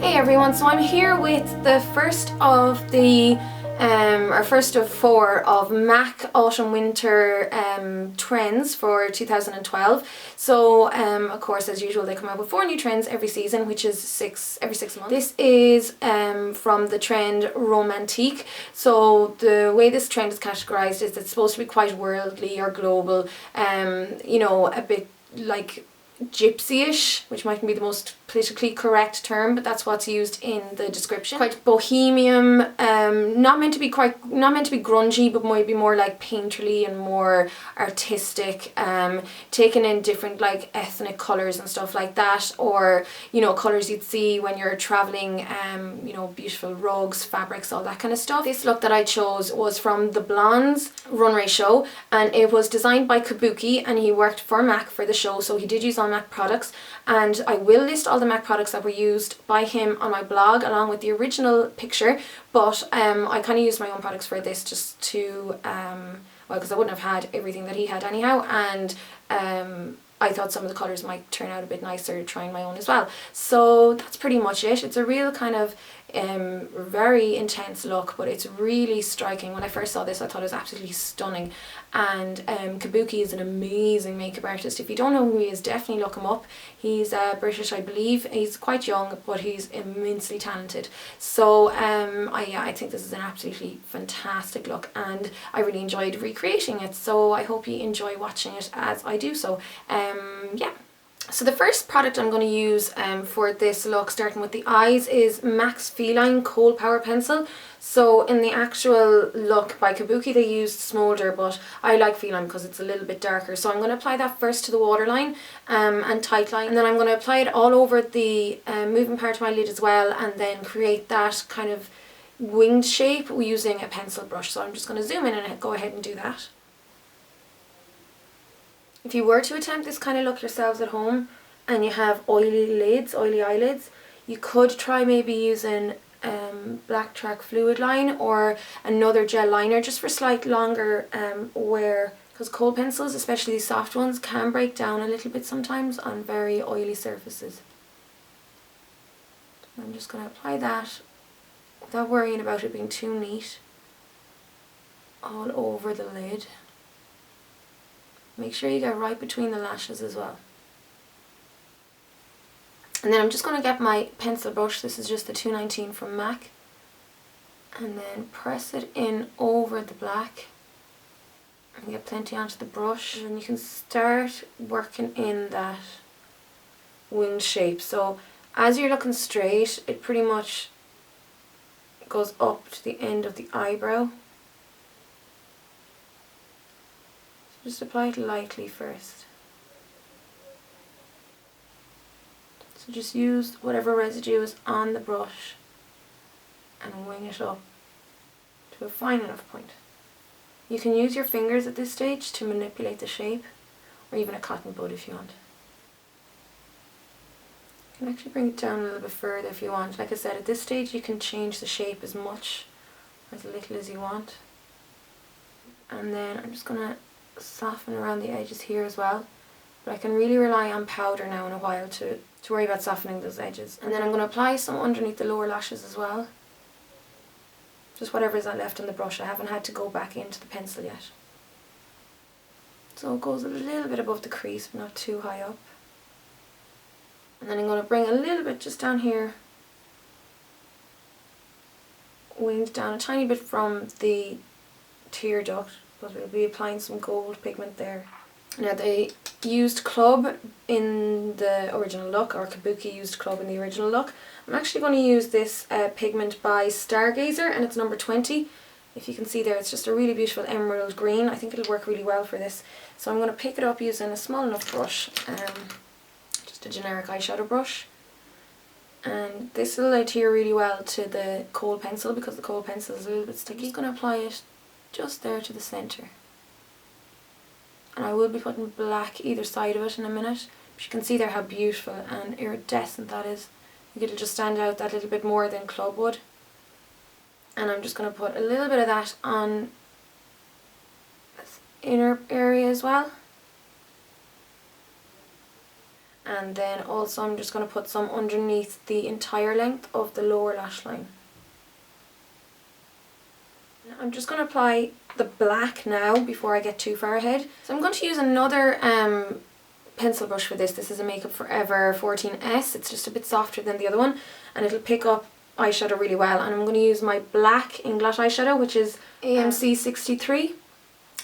Hey everyone, so I'm here with the first of the or first of 4 of MAC Autumn Winter trends for 2012. So of course, as usual, they come out with 4 new trends every season, which is every 6 months. This is from the trend Romantique. So the way this trend is categorized is it's supposed to be quite worldly or global, you know, a bit like gypsy-ish, which mightn't be the most politically correct term, but that's what's used in the description. Quite bohemian, not meant to be grungy, but maybe more like painterly and more artistic, taking in different like ethnic colours and stuff like that, or you know, colours you'd see when you're travelling, you know, beautiful rugs, fabrics, all that kind of stuff. This look that I chose was from the Blondes runway show, and it was designed by Kabuki, and he worked for MAC for the show, so he did use all MAC products, and I will list all the MAC products that were used by him on my blog along with the original picture, but I kind of used my own products for this just to well, because I wouldn't have had everything that he had anyhow, and I thought some of the colours might turn out a bit nicer trying my own as well. So that's pretty much it. It's a real kind of very intense look, but it's really striking. When I first saw this, I thought it was absolutely stunning, and Kabuki is an amazing makeup artist. If you don't know who he is, definitely look him up. He's British, I believe. He's quite young, but he's immensely talented. So I think this is an absolutely fantastic look, and I really enjoyed recreating it, so I hope you enjoy watching it as I do so. Yeah. So the first product I'm going to use for this look, starting with the eyes, is MAC's Feline Kohl Power Pencil. So in the actual look by Kabuki, they used Smolder, but I like Feline because it's a little bit darker. So I'm going to apply that first to the waterline and tight line, and then I'm going to apply it all over the moving part of my lid as well, and then create that kind of winged shape using a pencil brush. So I'm just going to zoom in and go ahead and do that. If you were to attempt this kind of look yourselves at home and you have oily eyelids, you could try maybe using Black Track Fluid Line or another gel liner just for slight longer wear, because kohl pencils, especially these soft ones, can break down a little bit sometimes on very oily surfaces. I'm just going to apply that without worrying about it being too neat all over the lid. Make sure you get right between the lashes as well. And then I'm just going to get my pencil brush, this is just the 219 from MAC, and then press it in over the black and get plenty onto the brush, and you can start working in that winged shape. So as you're looking straight, it pretty much goes up to the end of the eyebrow. Just apply it lightly first. So just use whatever residue is on the brush and wing it up to a fine enough point. You can use your fingers at this stage to manipulate the shape, or even a cotton bud if you want. You can actually bring it down a little bit further if you want. Like I said, at this stage you can change the shape as much or as little as you want. And then I'm just going to soften around the edges here as well, but I can really rely on powder now in a while to worry about softening those edges. And then I'm going to apply some underneath the lower lashes as well, just whatever is left on the brush. I haven't had to go back into the pencil yet, so it goes a little bit above the crease but not too high up. And then I'm going to bring a little bit just down here, winged down a tiny bit from the tear duct, but we'll be applying some gold pigment there. Now they used Club in the original look, or Kabuki used Club in the original look. I'm actually going to use this pigment by Stargazer, and it's number 20. If you can see there, it's just a really beautiful emerald green. I think it'll work really well for this. So I'm going to pick it up using a small enough brush, just a generic eyeshadow brush. And this will adhere really well to the kohl pencil because the kohl pencil is a little bit sticky. I'm just going to apply it just there to the centre, and I will be putting black either side of it in a minute, but you can see there how beautiful and iridescent that is. I think it'll just stand out that little bit more than Club would. And I'm just going to put a little bit of that on this inner area as well. And then also I'm just going to put some underneath the entire length of the lower lash line. I'm just going to apply the black now before I get too far ahead. So I'm going to use another pencil brush for this. This is a Makeup Forever 14S. It's just a bit softer than the other one and it'll pick up eyeshadow really well. And I'm going to use my black Inglot eyeshadow, which is AMC 63.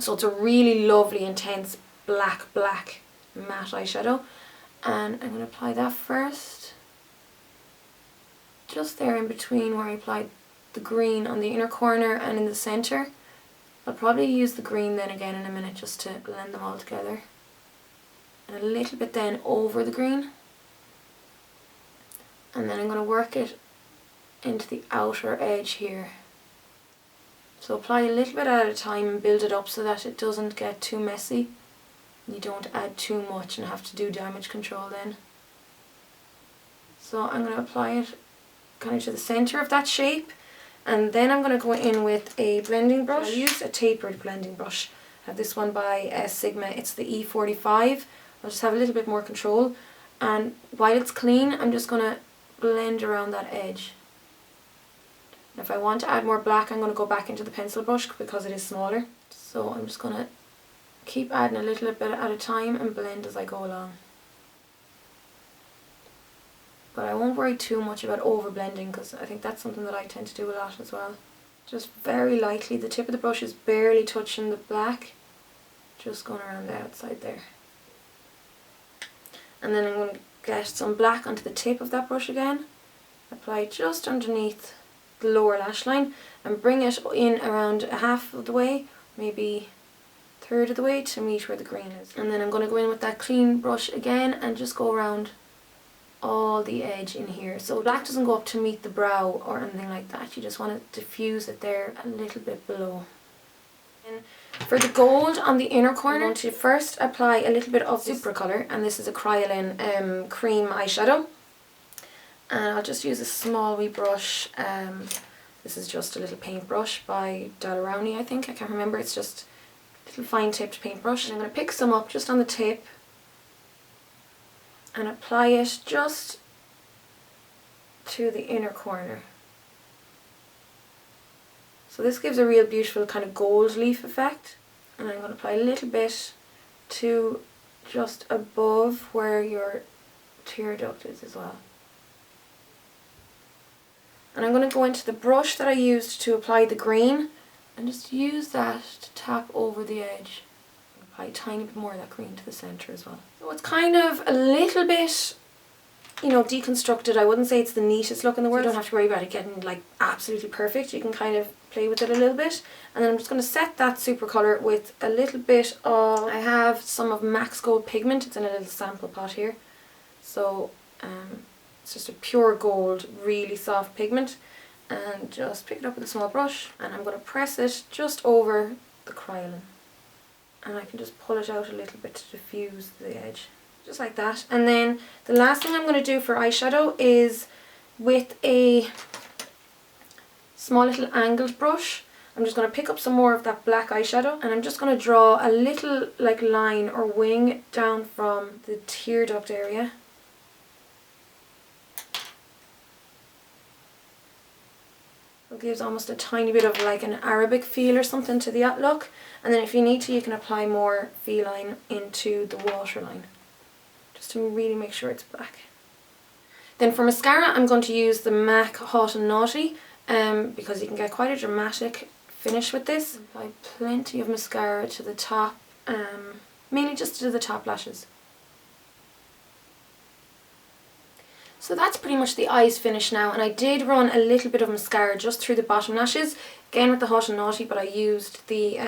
So it's a really lovely, intense black matte eyeshadow. And I'm going to apply that first. Just there in between where I applied the green on the inner corner and in the centre. I'll probably use the green then again in a minute just to blend them all together. And a little bit then over the green. And then I'm going to work it into the outer edge here. So apply a little bit at a time and build it up so that it doesn't get too messy. You don't add too much and have to do damage control then. So I'm going to apply it kind of to the centre of that shape. And then I'm going to go in with a blending brush. I'll use a tapered blending brush. I have this one by Sigma. It's the E45. I'll just have a little bit more control. And while it's clean, I'm just going to blend around that edge. And if I want to add more black, I'm going to go back into the pencil brush because it is smaller. So I'm just going to keep adding a little bit at a time and blend as I go along. But I won't worry too much about over blending because I think that's something that I tend to do a lot as well. Just very lightly, the tip of the brush is barely touching the black, just going around the outside there. And then I'm going to get some black onto the tip of that brush again, apply it just underneath the lower lash line and bring it in around a half of the way, maybe a third of the way to meet where the green is. And then I'm going to go in with that clean brush again and just go around all the edge in here. So black doesn't go up to meet the brow or anything like that. You just want to diffuse it there a little bit below. And for the gold on the inner corner, I'm going to first apply a little bit of Super Colour, and this is a Kryolan cream eyeshadow. And I'll just use a small wee brush. This is just a little paintbrush by Dalarowny, I think. I can't remember. It's just a little fine tipped paintbrush. And I'm going to pick some up just on the tip and apply it just to the inner corner. So this gives a real beautiful kind of gold leaf effect. And I'm going to apply a little bit to just above where your tear duct is as well. And I'm going to go into the brush that I used to apply the green and just use that to tap over the edge. Apply a tiny bit more of that green to the centre as well. So it's kind of a little bit, you know, deconstructed. I wouldn't say it's the neatest look in the world. You don't have to worry about it getting like absolutely perfect. You can kind of play with it a little bit. And then I'm just going to set that Super Colour with a little bit of, I have some of Max Gold pigment. It's in a little sample pot here. So it's just a pure gold, really soft pigment. And just pick it up with a small brush. And I'm going to press it just over the Kryolan. And I can just pull it out a little bit to diffuse the edge. Just like that. And then the last thing I'm going to do for eyeshadow is with a small little angled brush. I'm just going to pick up some more of that black eyeshadow and I'm just going to draw a little like line or wing down from the tear duct area. It gives almost a tiny bit of like an Arabic feel or something to the look. And then if you need to, you can apply more feline into the waterline, just to really make sure it's black. Then for mascara, I'm going to use the MAC Hot and Naughty, because you can get quite a dramatic finish with this. Apply plenty of mascara to the top, mainly just to the top lashes. So that's pretty much the eyes finished now, and I did run a little bit of mascara just through the bottom lashes, again with the Hot and Naughty, but I used the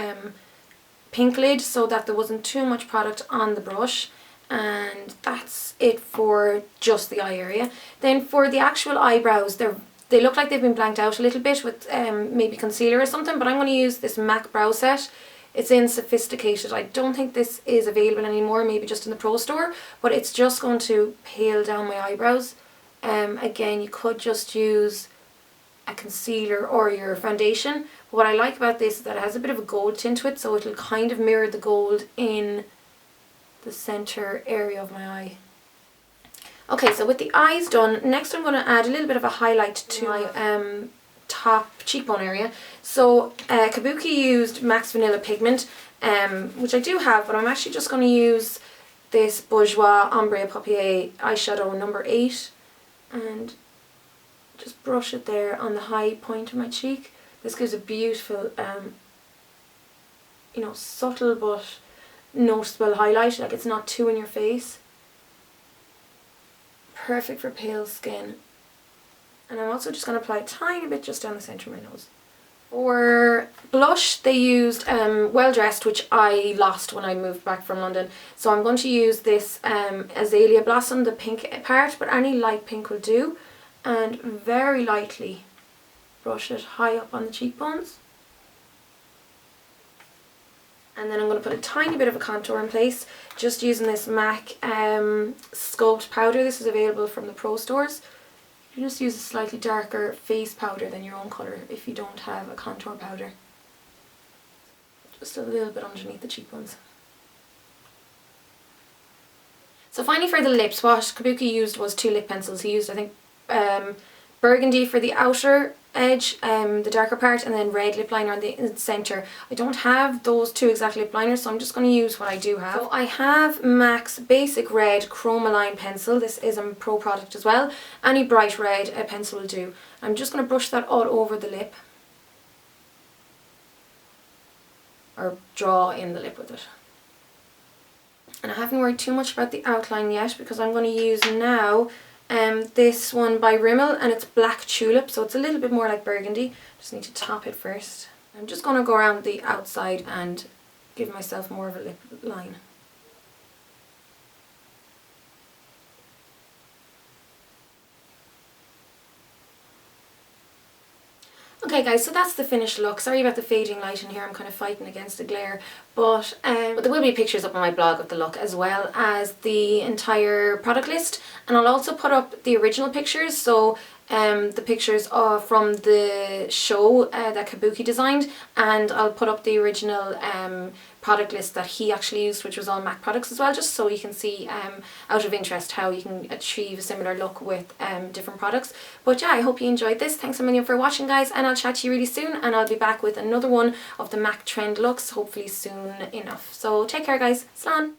pink lid so that there wasn't too much product on the brush, and that's it for just the eye area. Then for the actual eyebrows, they look like they've been blanked out a little bit with maybe concealer or something, but I'm going to use this MAC brow set. It's in Sophisticated. I don't think this is available anymore, maybe just in the Pro Store, but it's just going to pale down my eyebrows. Again, you could just use a concealer or your foundation. But what I like about this is that it has a bit of a gold tint to it, so it'll kind of mirror the gold in the centre area of my eye. Okay, so with the eyes done, next I'm going to add a little bit of a highlight to my top cheekbone area. So Kabuki used MAC's Vanilla Pigment, which I do have, but I'm actually just going to use this Bourjois Ombre Paupier eyeshadow number 8 and just brush it there on the high point of my cheek. This gives a beautiful, you know, subtle but noticeable highlight, like it's not too in your face. Perfect for pale skin. And I'm also just going to apply a tiny bit just down the centre of my nose. For blush, they used Well Dressed, which I lost when I moved back from London. So I'm going to use this Azalea Blossom, the pink part, but any light pink will do. And very lightly brush it high up on the cheekbones. And then I'm going to put a tiny bit of a contour in place, just using this MAC Sculpt powder. This is available from the Pro stores. You just use a slightly darker face powder than your own colour if you don't have a contour powder. Just a little bit underneath the cheekbones. So finally for the lips, what Kabuki used was 2 lip pencils. He used, I think, burgundy for the outer edge, the darker part, and then red lip liner in the centre. I don't have those 2 exact lip liners, so I'm just going to use what I do have. So I have MAC's Basic Red Chromaline pencil. This is a Pro product as well. Any bright red pencil will do. I'm just going to brush that all over the lip. Or draw in the lip with it. And I haven't worried too much about the outline yet, because I'm going to use now this one by Rimmel, and it's Black Tulip, so it's a little bit more like burgundy. Just need to top it first. I'm just going to go around the outside and give myself more of a lip line. Okay guys, so that's the finished look. Sorry about the fading light in here, I'm kind of fighting against the glare. But there will be pictures up on my blog of the look, as well as the entire product list. And I'll also put up the original pictures, so the pictures from the show that Kabuki designed. And I'll put up the original product list that he actually used, which was all MAC products as well, just so you can see out of interest how you can achieve a similar look with different products. But yeah, I hope you enjoyed this. Thanks a million for watching guys, and I'll chat to you really soon, and I'll be back with another one of the MAC trend looks hopefully soon enough. So take care guys. Slán!